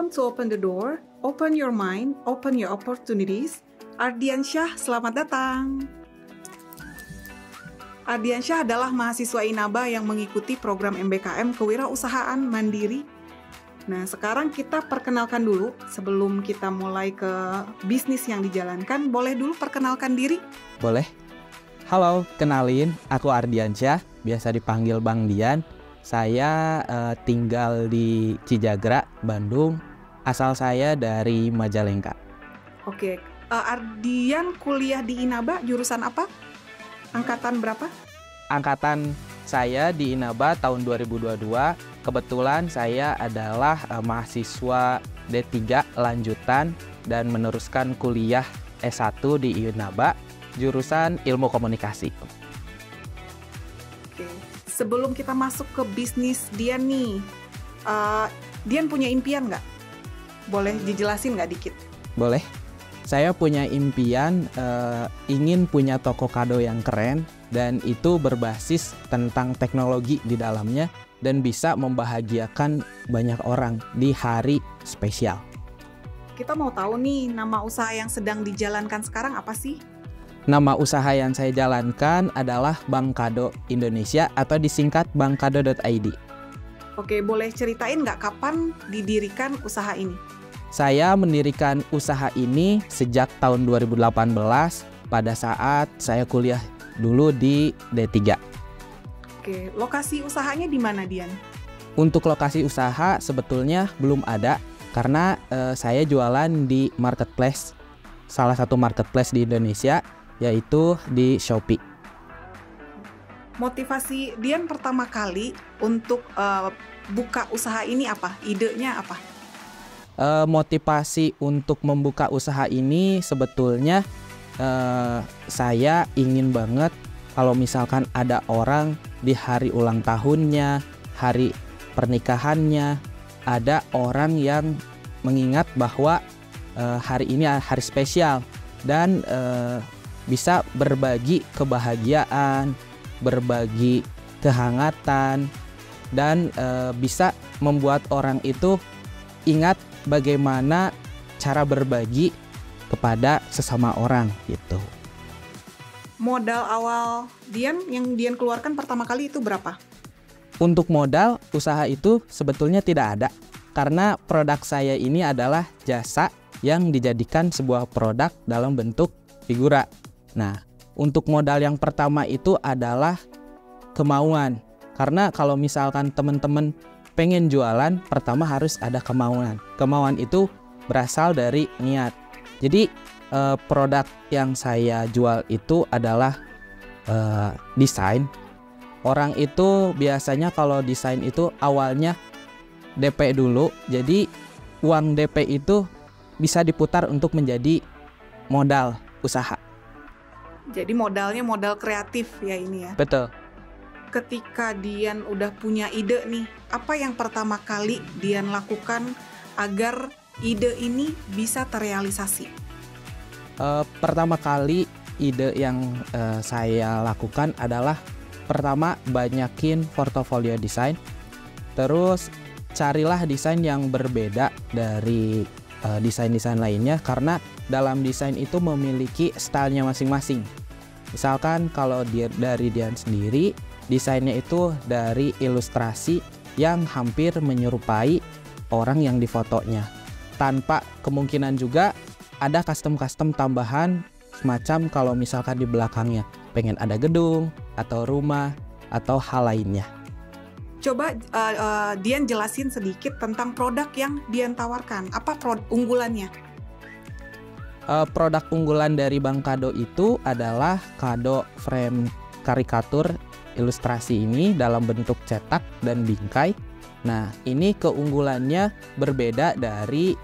Want to open the door, open your mind, open your opportunities. Ardiansyah, selamat datang. Ardiansyah adalah mahasiswa Inaba yang mengikuti program MBKM Kewirausahaan Mandiri. Nah, sekarang kita perkenalkan dulu sebelum kita mulai ke bisnis yang dijalankan. Boleh dulu perkenalkan diri? Boleh. Halo, kenalin, aku Ardiansyah, biasa dipanggil Bang Dian. Saya tinggal di Cijagra, Bandung. Asal saya dari Majalengka. Oke, Ardian kuliah di Inaba, jurusan apa? Angkatan berapa? Angkatan saya di Inaba tahun 2022. Kebetulan saya adalah mahasiswa D3 lanjutan dan meneruskan kuliah S1 di Inaba, jurusan Ilmu Komunikasi. Oke. Sebelum kita masuk ke bisnis Dian nih, Dian punya impian nggak? Boleh dijelasin nggak dikit? Boleh. Saya punya impian ingin punya toko kado yang keren dan itu berbasis tentang teknologi di dalamnya dan bisa membahagiakan banyak orang di hari spesial. Kita mau tahu nih, nama usaha yang sedang dijalankan sekarang apa sih? Nama usaha yang saya jalankan adalah Bank Kado Indonesia atau disingkat bankkado.id. Oke, boleh ceritain nggak kapan didirikan usaha ini? Saya mendirikan usaha ini sejak tahun 2018 pada saat saya kuliah dulu di D3. Oke, lokasi usahanya di mana, Dian? Untuk lokasi usaha sebetulnya belum ada karena saya jualan di marketplace, salah satu marketplace di Indonesia, yaitu di Shopee. Motivasi Dian pertama kali untuk buka usaha ini apa? Idenya apa? Motivasi untuk membuka usaha ini sebetulnya saya ingin banget kalau misalkan ada orang di hari ulang tahunnya, hari pernikahannya, ada orang yang mengingat bahwa hari ini hari spesial dan bisa berbagi kebahagiaan, berbagi kehangatan, dan bisa membuat orang itu ingat bagaimana cara berbagi kepada sesama orang gitu. Modal awal Dian yang Dian keluarkan pertama kali itu berapa? Untuk modal usaha itu sebetulnya tidak ada karena produk saya ini adalah jasa yang dijadikan sebuah produk dalam bentuk figura. Nah, untuk modal yang pertama itu adalah kemauan. Karena kalau misalkan teman-teman pengen jualan, pertama harus ada kemauan. Kemauan itu berasal dari niat. Jadi produk yang saya jual itu adalah desain. Orang itu biasanya kalau desain itu awalnya DP dulu. Jadi uang DP itu bisa diputar untuk menjadi modal usaha. Jadi modalnya modal kreatif ya ini ya? Betul. Ketika Dian udah punya ide nih, apa yang pertama kali Dian lakukan agar ide ini bisa terrealisasi? Pertama kali ide yang saya lakukan adalah pertama banyakin portofolio desain, terus carilah desain yang berbeda dari desain-desain lainnya karena dalam desain itu memiliki stylenya masing-masing. Misalkan kalau dari Dian sendiri, desainnya itu dari ilustrasi yang hampir menyerupai orang yang difotonya. Tanpa kemungkinan juga ada custom tambahan semacam kalau misalkan di belakangnya pengen ada gedung atau rumah atau hal lainnya. Coba Dian jelasin sedikit tentang produk yang Dian tawarkan. Apa unggulannya? Produk unggulan dari Bank Kado itu adalah kado frame karikatur ilustrasi ini dalam bentuk cetak dan bingkai. Nah, ini keunggulannya berbeda dari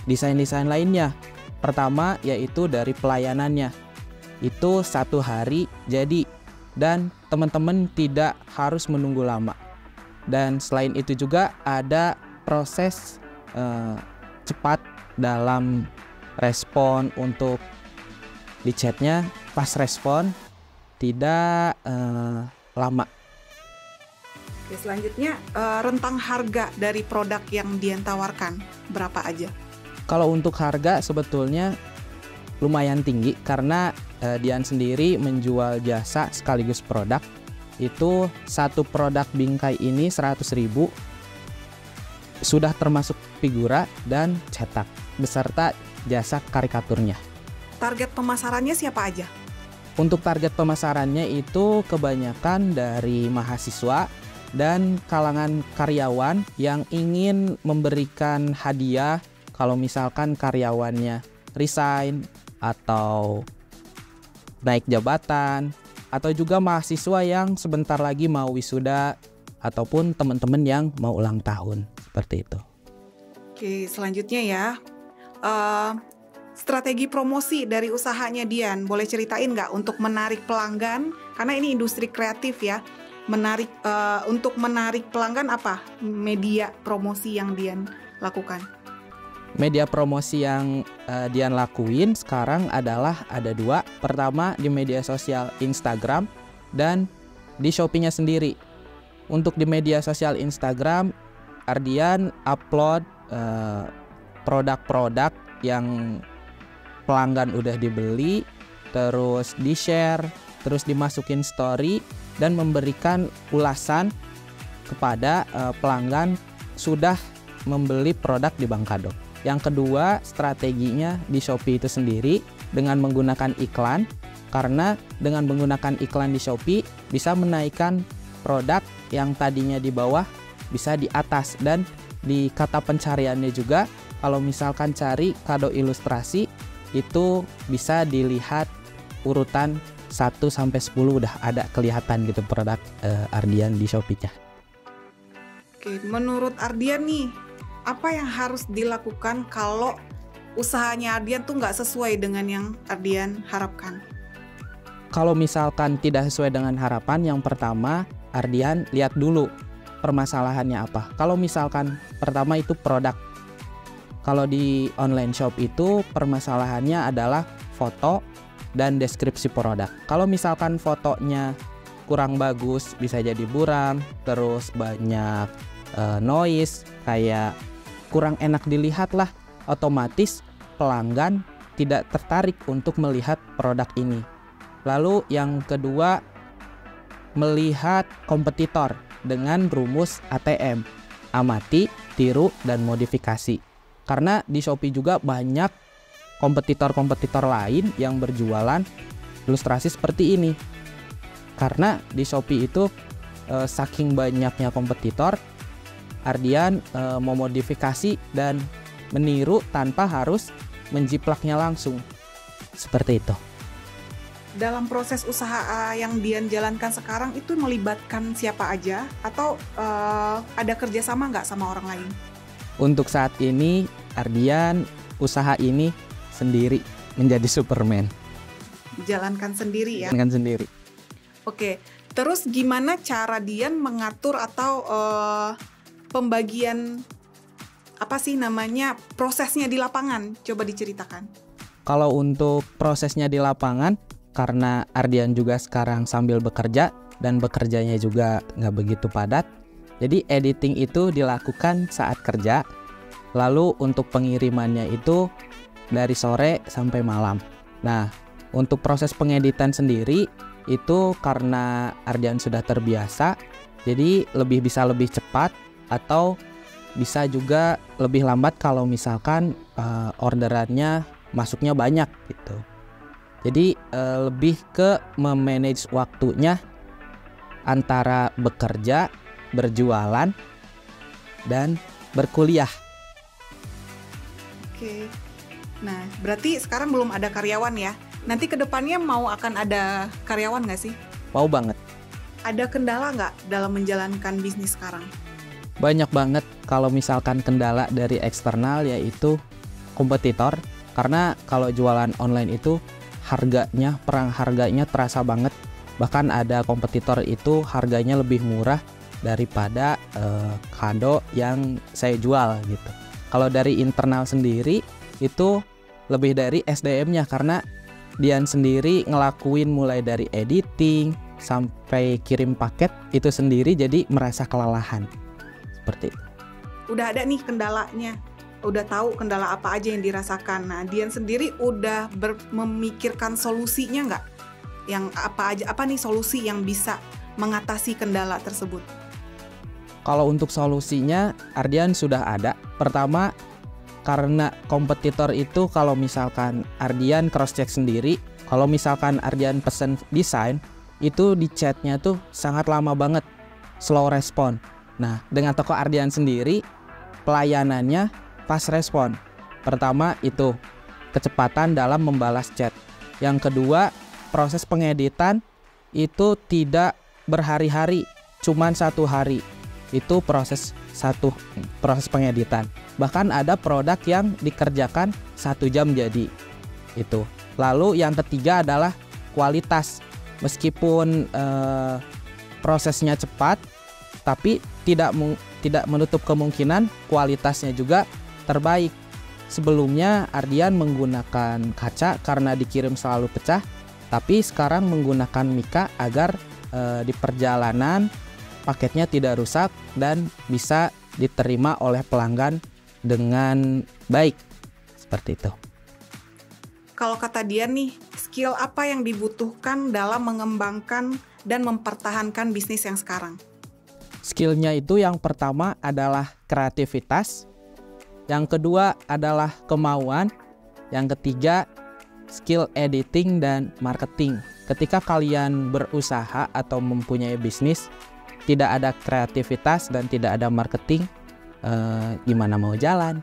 desain-desain lainnya. Pertama yaitu dari pelayanannya. Itu 1 hari jadi dan teman-teman tidak harus menunggu lama. Dan selain itu juga ada proses cepat dalam respon untuk di chatnya, pas respon tidak lama. Oke, selanjutnya rentang harga dari produk yang Dian tawarkan berapa aja? Kalau untuk harga sebetulnya lumayan tinggi karena Dian sendiri menjual jasa sekaligus produk. Itu satu produk bingkai ini 100.000 sudah termasuk figura dan cetak beserta jasa karikaturnya. Target pemasarannya siapa aja? Untuk target pemasarannya itu kebanyakan dari mahasiswa dan kalangan karyawan yang ingin memberikan hadiah kalau misalkan karyawannya resign atau naik jabatan, atau juga mahasiswa yang sebentar lagi mau wisuda ataupun teman-teman yang mau ulang tahun, seperti itu. Oke, selanjutnya ya, strategi promosi dari usahanya Dian, boleh ceritain nggak untuk menarik pelanggan? Karena ini industri kreatif ya, untuk menarik pelanggan apa media promosi yang Dian lakukan? Media promosi yang Dian lakuin sekarang adalah ada 2. Pertama di media sosial Instagram dan di Shopee-nya sendiri. Untuk di media sosial Instagram, Ardian upload produk-produk yang pelanggan udah dibeli, terus di-share, terus dimasukin story dan memberikan ulasan kepada pelanggan sudah membeli produk di Bang Kado. Yang kedua, strateginya di Shopee itu sendiri dengan menggunakan iklan, karena dengan menggunakan iklan di Shopee bisa menaikkan produk yang tadinya di bawah bisa di atas, dan di kata pencariannya juga kalau misalkan cari kado ilustrasi itu bisa dilihat urutan 1 sampai 10 udah ada kelihatan gitu produk Ardian di Shopee-nya. Oke, menurut Ardian nih, apa yang harus dilakukan kalau usahanya Ardian tuh nggak sesuai dengan yang Ardian harapkan? Kalau misalkan tidak sesuai dengan harapan, yang pertama Ardian lihat dulu permasalahannya apa. Kalau misalkan pertama itu produk. Kalau di online shop itu permasalahannya adalah foto dan deskripsi produk. Kalau misalkan fotonya kurang bagus, bisa jadi buram, terus banyak noise, kayak kurang enak dilihat lah, otomatis pelanggan tidak tertarik untuk melihat produk ini. Lalu yang kedua, melihat kompetitor dengan rumus ATM, amati, tiru, dan modifikasi. Karena di Shopee juga banyak kompetitor-kompetitor lain yang berjualan ilustrasi seperti ini. Karena di Shopee itu saking banyaknya kompetitor, Ardian memodifikasi dan meniru tanpa harus menjiplaknya langsung. Seperti itu. Dalam proses usaha yang Dian jalankan sekarang itu melibatkan siapa aja? Atau ada kerjasama nggak sama orang lain? Untuk saat ini, Ardian usaha ini sendiri, menjadi Superman. Jalankan sendiri ya? Jalankan sendiri. Oke, terus gimana cara Dian mengatur atau pembagian prosesnya di lapangan? Coba diceritakan. Kalau untuk prosesnya di lapangan, karena Ardian juga sekarang sambil bekerja dan bekerjanya juga nggak begitu padat, jadi editing itu dilakukan saat kerja. Lalu untuk pengirimannya itu dari sore sampai malam. Nah, untuk proses pengeditan sendiri itu karena Ardian sudah terbiasa, jadi bisa lebih cepat atau bisa juga lebih lambat kalau misalkan orderannya masuknya banyak gitu. Jadi lebih ke memanage waktunya antara bekerja, berjualan, dan berkuliah. Oke, nah berarti sekarang belum ada karyawan ya? Nanti kedepannya akan ada karyawan nggak sih? Mau banget. Ada kendala nggak dalam menjalankan bisnis sekarang? Banyak banget. Kalau misalkan kendala dari eksternal yaitu kompetitor. Karena kalau jualan online itu perang harganya terasa banget. Bahkan ada kompetitor itu harganya lebih murah daripada kado yang saya jual gitu. Kalau dari internal sendiri itu lebih dari SDM-nya, karena Dian sendiri ngelakuin mulai dari editing, sampai kirim paket itu sendiri jadi merasa kelelahan. Seperti itu. Udah ada nih kendalanya, udah tahu kendala apa aja yang dirasakan. Nah, Dian sendiri udah memikirkan solusinya nggak? Yang apa nih solusi yang bisa mengatasi kendala tersebut? Kalau untuk solusinya, Ardian sudah ada. Pertama, karena kompetitor itu kalau misalkan Ardian cross check sendiri, kalau misalkan Ardian pesen desain, itu di chatnya tuh sangat lama banget, slow respon. Nah, dengan toko Ardian sendiri, pelayanannya fast respon. Pertama itu kecepatan dalam membalas chat. Yang kedua, proses pengeditan itu tidak berhari-hari, cuman 1 hari. Itu proses pengeditan. Bahkan ada produk yang dikerjakan 1 jam jadi itu. Lalu yang ketiga adalah kualitas. Meskipun prosesnya cepat, tapi tidak menutup kemungkinan kualitasnya juga terbaik. Sebelumnya Ardian menggunakan kaca karena dikirim selalu pecah, tapi sekarang menggunakan mika agar di perjalanan paketnya tidak rusak dan bisa diterima oleh pelanggan dengan baik. Seperti itu. Kalau kata Dian nih, skill apa yang dibutuhkan dalam mengembangkan dan mempertahankan bisnis yang sekarang? Skillnya itu yang pertama adalah kreativitas, yang kedua adalah kemauan, yang ketiga skill editing dan marketing. Ketika kalian berusaha atau mempunyai bisnis, tidak ada kreativitas dan tidak ada marketing, gimana mau jalan?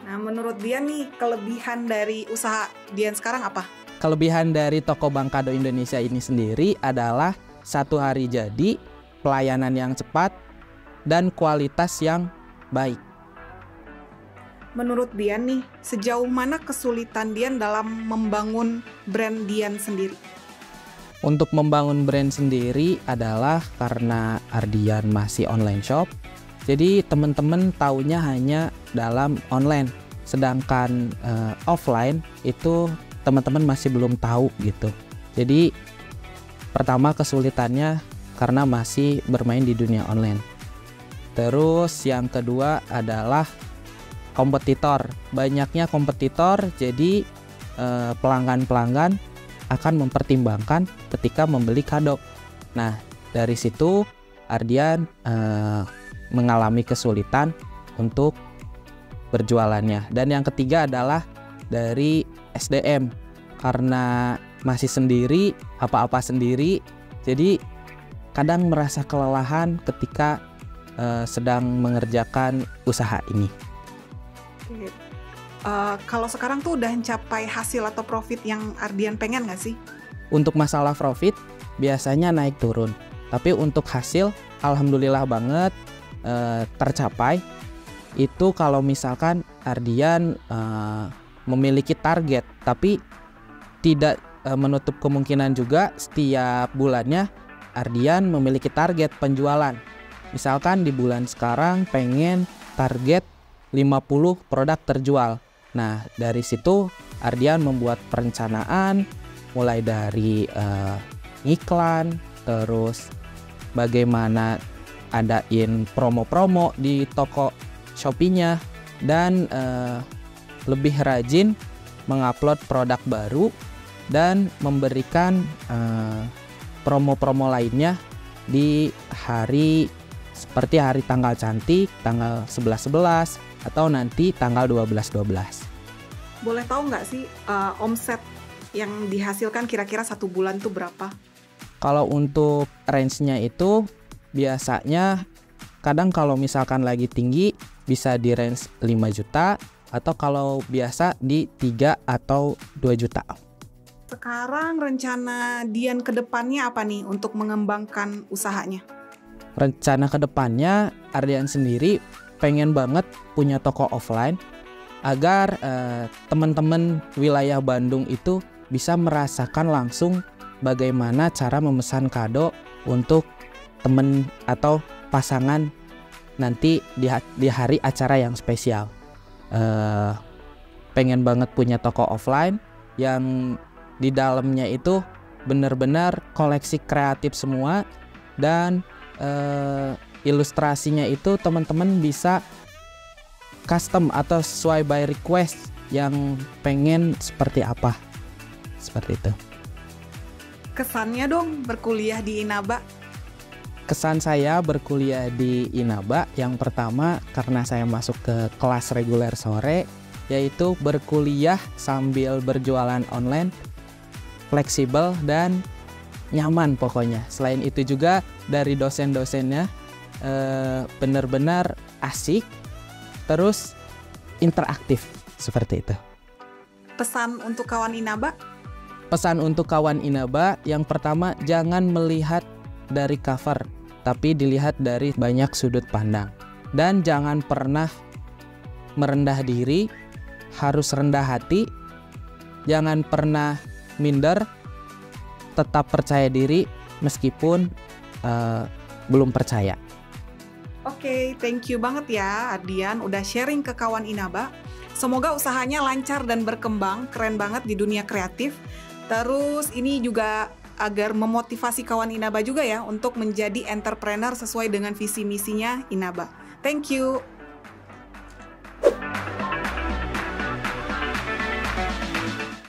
Nah, menurut Dian nih, kelebihan dari usaha Dian sekarang apa? Kelebihan dari toko Bankado Indonesia ini sendiri adalah 1 hari jadi, pelayanan yang cepat, dan kualitas yang baik. Menurut Dian nih, sejauh mana kesulitan Dian dalam membangun brand Dian sendiri? Untuk membangun brand sendiri adalah karena Ardian masih online shop. Jadi teman-teman taunya hanya dalam online. Sedangkan offline itu teman-teman masih belum tahu gitu. Jadi pertama kesulitannya karena masih bermain di dunia online. Terus yang kedua adalah kompetitor. Banyaknya kompetitor, jadi pelanggan-pelanggan akan mempertimbangkan ketika membeli kado. Nah, dari situ Ardian mengalami kesulitan untuk berjualannya. Dan yang ketiga adalah dari SDM. Karena masih sendiri, apa-apa sendiri, jadi kadang merasa kelelahan ketika sedang mengerjakan usaha ini. Kalau sekarang tuh udah mencapai hasil atau profit yang Ardian pengen nggak sih? Untuk masalah profit biasanya naik turun, tapi untuk hasil alhamdulillah banget tercapai. Itu kalau misalkan Ardian memiliki target, tapi tidak menutup kemungkinan juga setiap bulannya Ardian memiliki target penjualan. Misalkan di bulan sekarang pengen target 50 produk terjual. Nah, dari situ Ardian membuat perencanaan mulai dari iklan, terus bagaimana adain promo-promo di toko Shopee-nya, dan lebih rajin mengupload produk baru dan memberikan promo-promo lainnya di hari seperti hari tanggal cantik, tanggal 11-11, atau nanti tanggal 12-12. Boleh tahu nggak sih omset yang dihasilkan kira-kira 1 bulan tuh berapa? Kalau untuk range-nya itu biasanya kadang kalau misalkan lagi tinggi bisa di range 5 juta, atau kalau biasa di 3 atau 2 juta. Sekarang rencana Dian ke depannya apa nih untuk mengembangkan usahanya? Rencana kedepannya Ardian sendiri pengen banget punya toko offline agar teman-teman wilayah Bandung itu bisa merasakan langsung bagaimana cara memesan kado untuk teman atau pasangan nanti di hari acara yang spesial. Pengen banget punya toko offline yang di dalamnya itu benar-benar koleksi kreatif semua, dan ilustrasinya itu teman-teman bisa custom atau sesuai by request yang pengen seperti apa, seperti itu. Kesannya dong berkuliah di Inaba. Kesan saya berkuliah di Inaba, yang pertama karena saya masuk ke kelas reguler sore, yaitu berkuliah sambil berjualan online, fleksibel dan nyaman pokoknya. Selain itu juga dari dosen-dosennya benar-benar asik, terus interaktif, seperti itu. Pesan untuk kawan Inaba? Pesan untuk kawan Inaba, yang pertama jangan melihat dari cover, tapi dilihat dari banyak sudut pandang. Dan jangan pernah merendah diri, harus rendah hati, jangan pernah minder, tetap percaya diri meskipun belum percaya. Oke, thank you banget ya Ardian udah sharing ke kawan Inaba. Semoga usahanya lancar dan berkembang, keren banget di dunia kreatif. Terus ini juga agar memotivasi kawan Inaba juga ya untuk menjadi entrepreneur sesuai dengan visi misinya Inaba. Thank you.